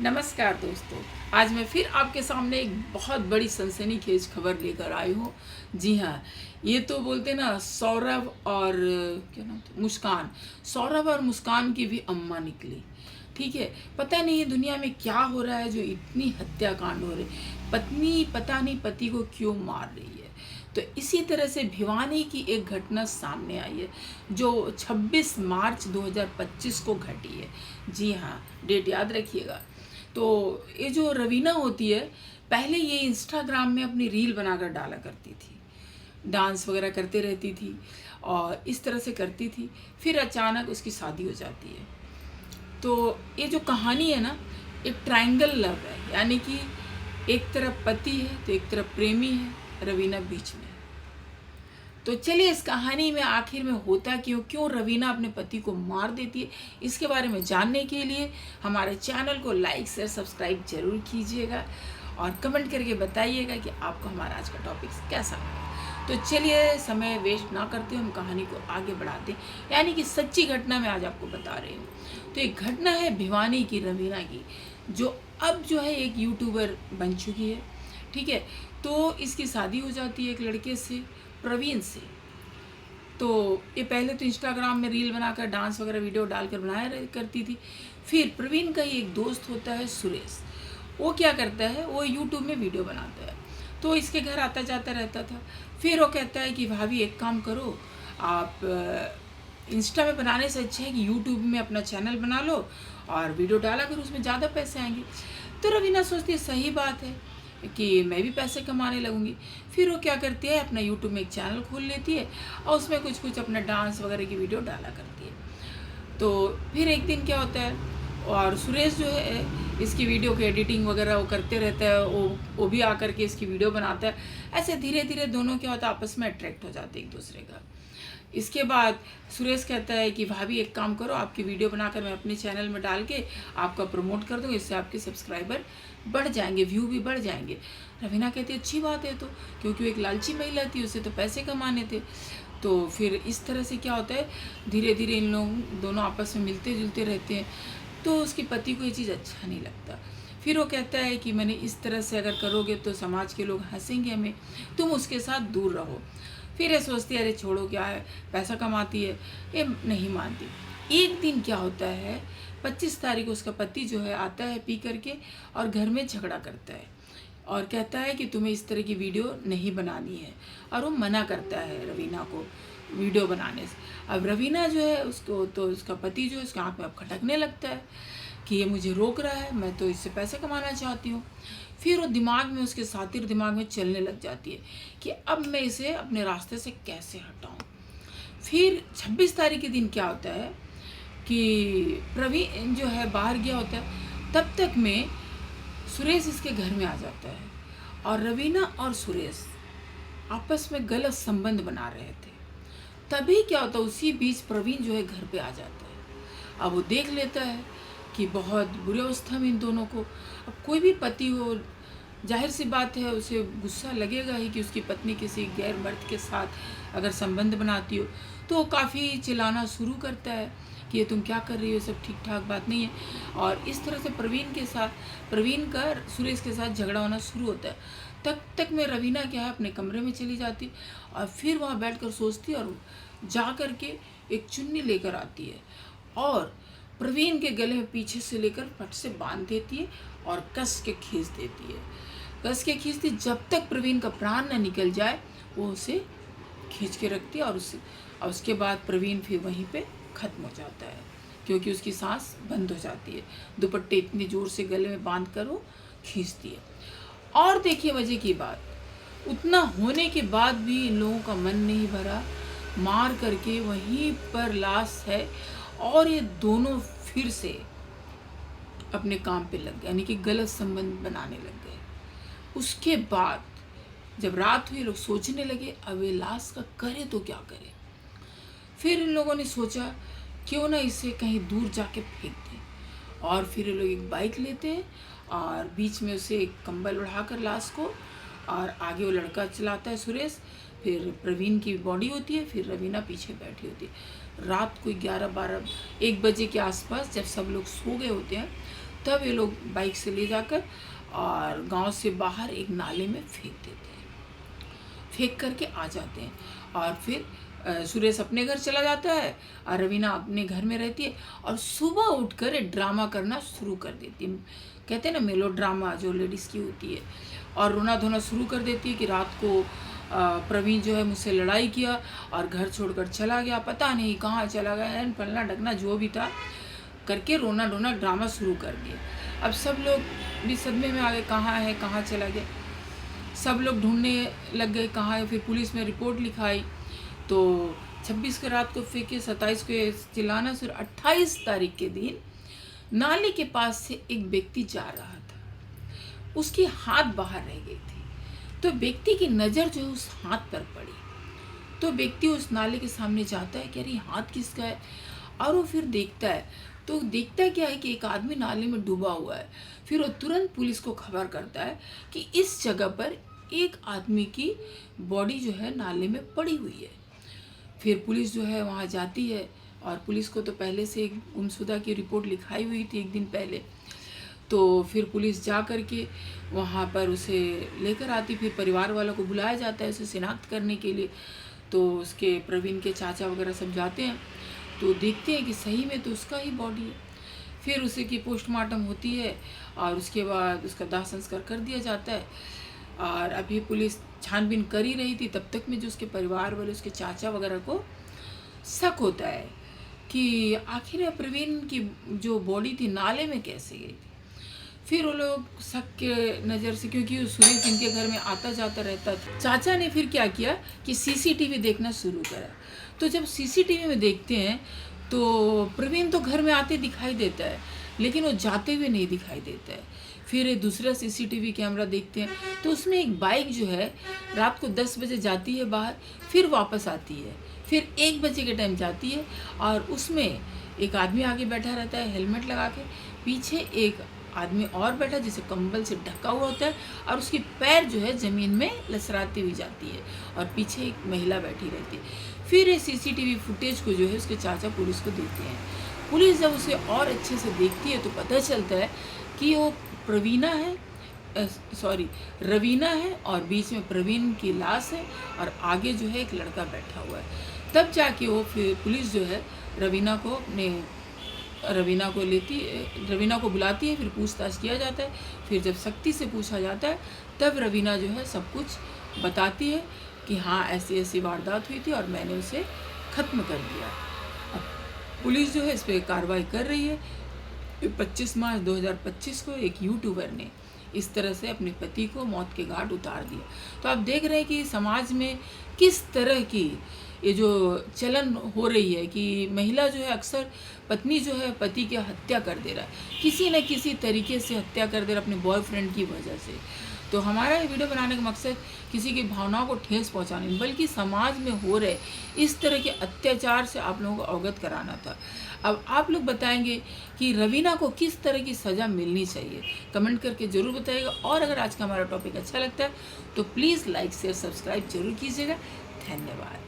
नमस्कार दोस्तों। आज मैं फिर आपके सामने एक बहुत बड़ी सनसनीखेज खबर लेकर आई हूँ। जी हाँ, ये तो बोलते ना सौरभ और क्या नाम था, मुस्कान। सौरभ और मुस्कान की भी अम्मा निकली। ठीक है, पता नहीं ये दुनिया में क्या हो रहा है जो इतनी हत्याकांड हो रहे। पत्नी पता नहीं पति को क्यों मार रही है। तो इसी तरह से भिवानी की एक घटना सामने आई है जो 26 मार्च 2025 को घटी है। जी हाँ, डेट याद रखिएगा। तो ये जो रवीना होती है, पहले ये इंस्टाग्राम में अपनी रील बनाकर डाला करती थी, डांस वगैरह करते रहती थी और इस तरह से करती थी। फिर अचानक उसकी शादी हो जाती है। तो ये जो कहानी है ना, एक ट्रायंगल लव है, यानी कि एक तरफ पति है तो एक तरफ प्रेमी है, रवीना बीच में है। तो चलिए इस कहानी में आखिर में होता क्यों क्यों रवीना अपने पति को मार देती है, इसके बारे में जानने के लिए हमारे चैनल को लाइक शेयर सब्सक्राइब जरूर कीजिएगा और कमेंट करके बताइएगा कि आपको हमारा आज का टॉपिक कैसा लगा। तो चलिए समय वेस्ट ना करते हम कहानी को आगे बढ़ाते हैं, यानी कि सच्ची घटना मैं आज आपको बता रही हूँ। तो एक घटना है भिवानी की रवीना की, जो अब जो है एक यूट्यूबर बन चुकी है। ठीक है, तो इसकी शादी हो जाती है एक लड़के से, प्रवीण से। तो ये पहले तो इंस्टाग्राम में रील बनाकर डांस वगैरह वीडियो डालकर बनाया करती थी। फिर प्रवीण का ही एक दोस्त होता है सुरेश, वो क्या करता है, वो यूट्यूब में वीडियो बनाता है, तो इसके घर आता जाता रहता था। फिर वो कहता है कि भाभी एक काम करो, आप इंस्टा में बनाने से अच्छा है कि यूट्यूब में अपना चैनल बना लो और वीडियो डाला कर, उसमें ज़्यादा पैसे आएंगे। तो रवीना सोचती है सही बात है कि मैं भी पैसे कमाने लगूंगी। फिर वो क्या करती है, अपना यूट्यूब में एक चैनल खोल लेती है और उसमें कुछ कुछ अपना डांस वगैरह की वीडियो डाला करती है। तो फिर एक दिन क्या होता है, और सुरेश जो है इसकी वीडियो की एडिटिंग वगैरह वो करते रहता है, वो भी आकर के इसकी वीडियो बनाता है। ऐसे धीरे धीरे दोनों क्या होता है, आपस में अट्रैक्ट हो जाते हैं एक दूसरे का। इसके बाद सुरेश कहता है कि भाभी एक काम करो, आपकी वीडियो बनाकर मैं अपने चैनल में डाल के आपका प्रमोट कर दूँ, इससे आपके सब्सक्राइबर बढ़ जाएंगे, व्यू भी बढ़ जाएंगे। रवीना कहती है अच्छी बात है, तो क्योंकि वो एक लालची महिला थी, उसे तो पैसे कमाने थे। तो फिर इस तरह से क्या होता है, धीरे धीरे इन लोग दोनों आपस में मिलते जुलते रहते हैं। तो उसके पति को ये चीज़ अच्छा नहीं लगता। फिर वो कहता है कि मैंने इस तरह से अगर करोगे तो समाज के लोग हंसेंगे हमें, तुम उसके साथ दूर रहो। फिर ये सोचती है अरे छोड़ो क्या है, पैसा कमाती है, ये नहीं मानती। एक दिन क्या होता है, 25 तारीख को उसका पति जो है आता है पी करके और घर में झगड़ा करता है और कहता है कि तुम्हें इस तरह की वीडियो नहीं बनानी है, और वो मना करता है रवीना को वीडियो बनाने से। अब रवीना जो है उसको, तो उसका पति जो है उसके आँख में अब खटकने लगता है कि ये मुझे रोक रहा है, मैं तो इससे पैसे कमाना चाहती हूँ। फिर वो दिमाग में, उसके सातिर दिमाग में चलने लग जाती है कि अब मैं इसे अपने रास्ते से कैसे हटाऊँ। फिर 26 तारीख के दिन क्या होता है कि प्रवीण जो है बाहर गया होता है, तब तक में सुरेश इसके घर में आ जाता है और रवीना और सुरेश आपस में गलत संबंध बना रहे थे। तभी क्या होता है, उसी बीच प्रवीण जो है घर पे आ जाता है। अब वो देख लेता है कि बहुत बुरी अवस्था में इन दोनों को। अब कोई भी पति हो, जाहिर सी बात है उसे गुस्सा लगेगा ही कि उसकी पत्नी किसी गैर मर्द के साथ अगर संबंध बनाती हो। तो वो काफ़ी चिल्लाना शुरू करता है कि ये तुम क्या कर रही हो, सब ठीक ठाक बात नहीं है। और इस तरह से प्रवीण का सुरेश के साथ झगड़ा होना शुरू होता है। तब तक में रवीना क्या है, अपने कमरे में चली जाती और फिर वहाँ बैठकर सोचती और जा कर के एक चुन्नी लेकर आती है और प्रवीण के गले में पीछे से लेकर फट से बांध देती है और कस के खींच देती है। कस के खींचती, जब तक प्रवीण का प्राण न निकल जाए वो उसे खींच के रखती है और उसके बाद प्रवीण फिर वहीं पे ख़त्म हो जाता है, क्योंकि उसकी सांस बंद हो जाती है। दुपट्टे इतनी ज़ोर से गले में बांध कर वो खींचती है। और देखिए मज़े की बात, उतना होने के बाद भी इन लोगों का मन नहीं भरा, मार करके वहीं पर लाश है और ये दोनों फिर से अपने काम पे लग गए, यानी कि गलत संबंध बनाने लग गए। उसके बाद जब रात हुई, लोग सोचने लगे अब ये लाश का करे तो क्या करे। फिर इन लोगों ने सोचा क्यों ना इसे कहीं दूर जाके फेंक दें, और फिर ये लोग एक बाइक लेते हैं और बीच में उसे एक कंबल उड़ाकर लाश को, और आगे वो लड़का चलाता है सुरेश, फिर प्रवीण की बॉडी होती है, फिर रवीना पीछे बैठी होती है। रात को 11-12-1 बजे के आसपास जब सब लोग सो गए होते हैं, तब ये लोग बाइक से ले जाकर और गांव से बाहर एक नाले में फेंक देते हैं, फेंक करके आ जाते हैं। और फिर सुरेश अपने घर चला जाता है और रवीना अपने घर में रहती है और सुबह उठकर एक ड्रामा करना शुरू कर देती है। कहते हैं ना मेलो ड्रामा जो लेडीज़ की होती है, और रोना धोना शुरू कर देती है कि रात को प्रवीण जो है मुझसे लड़ाई किया और घर छोड़कर चला गया, पता नहीं कहाँ चला गया, फलना ढकना जो भी था करके रोना धोना ड्रामा शुरू कर दिया। अब सब लोग भी सदमे में आ गए, कहाँ है, कहाँ चला गया। सब लोग ढूंढने लग गए कहाँ है। फिर पुलिस में रिपोर्ट लिखाई तो 26 की रात को फेंके, 27 को चिल्लाना शुरू, 28 तारीख के दिन नाले के पास से एक व्यक्ति जा रहा था, उसकी हाथ बाहर रह गई थी, तो व्यक्ति की नज़र जो है उस हाथ पर पड़ी, तो व्यक्ति उस नाले के सामने जाता है कि अरे हाथ किसका है, और वो फिर देखता है तो देखता क्या है कि एक आदमी नाले में डूबा हुआ है। फिर वो तुरंत पुलिस को खबर करता है कि इस जगह पर एक आदमी की बॉडी जो है नाले में पड़ी हुई है। फिर पुलिस जो है वहाँ जाती है, और पुलिस को तो पहले से एक गुमशुदा की रिपोर्ट लिखाई हुई थी एक दिन पहले, तो फिर पुलिस जा कर के वहाँ पर उसे लेकर आती। फिर परिवार वालों को बुलाया जाता है उसे शिनाख्त करने के लिए, तो उसके प्रवीण के चाचा वगैरह सब जाते हैं, तो देखते हैं कि सही में तो उसका ही बॉडी है। फिर उसे की पोस्टमार्टम होती है और उसके बाद उसका दाह संस्कार कर दिया जाता है। और अभी पुलिस छानबीन कर ही रही थी, तब तक में जो उसके परिवार वाले उसके चाचा वगैरह को शक होता है कि आखिर प्रवीण की जो बॉडी थी नाले में कैसे गई थी। फिर वो लोग शक के नज़र से, क्योंकि सुरेश इनके घर में आता जाता रहता था, चाचा ने फिर क्या किया कि सीसीटीवी देखना शुरू करा। तो जब सीसीटीवी में देखते हैं तो प्रवीण तो घर में आते दिखाई देता है, लेकिन वो जाते हुए नहीं दिखाई देता है। फिर दूसरा सीसीटीवी कैमरा देखते हैं तो उसमें एक बाइक जो है रात को 10 बजे जाती है बाहर, फिर वापस आती है, फिर 1 बजे के टाइम जाती है, और उसमें एक आदमी आगे बैठा रहता है हेलमेट लगा के, पीछे एक आदमी और बैठा जिसे कंबल से ढका हुआ होता है, और उसकी पैर जो है ज़मीन में लसराती हुई जाती है, और पीछे एक महिला बैठी रहती है। फिर ये सीसीटीवी फुटेज को जो है उसके चाचा पुलिस को देते हैं। पुलिस जब उसे और अच्छे से देखती है तो पता चलता है कि वो रवीना है, और बीच में प्रवीण की लाश है, और आगे जो है एक लड़का बैठा हुआ है। तब जाके वो फिर पुलिस जो है रवीना को बुलाती है, फिर पूछताछ किया जाता है। फिर जब सख्ती से पूछा जाता है तब रवीना जो है सब कुछ बताती है कि हाँ ऐसी ऐसी वारदात हुई थी और मैंने उसे ख़त्म कर दिया। अब पुलिस जो है इस पर कार्रवाई कर रही है। 25 मार्च 2025 को एक यूट्यूबर ने इस तरह से अपने पति को मौत के घाट उतार दिया। तो आप देख रहे हैं कि समाज में किस तरह की ये जो चलन हो रही है कि महिला जो है अक्सर पत्नी जो है पति की हत्या कर दे रहा है, किसी न किसी तरीके से हत्या कर दे रहा है अपने बॉयफ्रेंड की वजह से। तो हमारा ये वीडियो बनाने का मकसद किसी की भावनाओं को ठेस पहुंचाने नहीं, बल्कि समाज में हो रहे इस तरह के अत्याचार से आप लोगों को अवगत कराना था। अब आप लोग बताएंगे कि रवीना को किस तरह की सज़ा मिलनी चाहिए, कमेंट करके ज़रूर बताइएगा। और अगर आज का हमारा टॉपिक अच्छा लगता है तो प्लीज़ लाइक शेयर सब्सक्राइब जरूर कीजिएगा। धन्यवाद।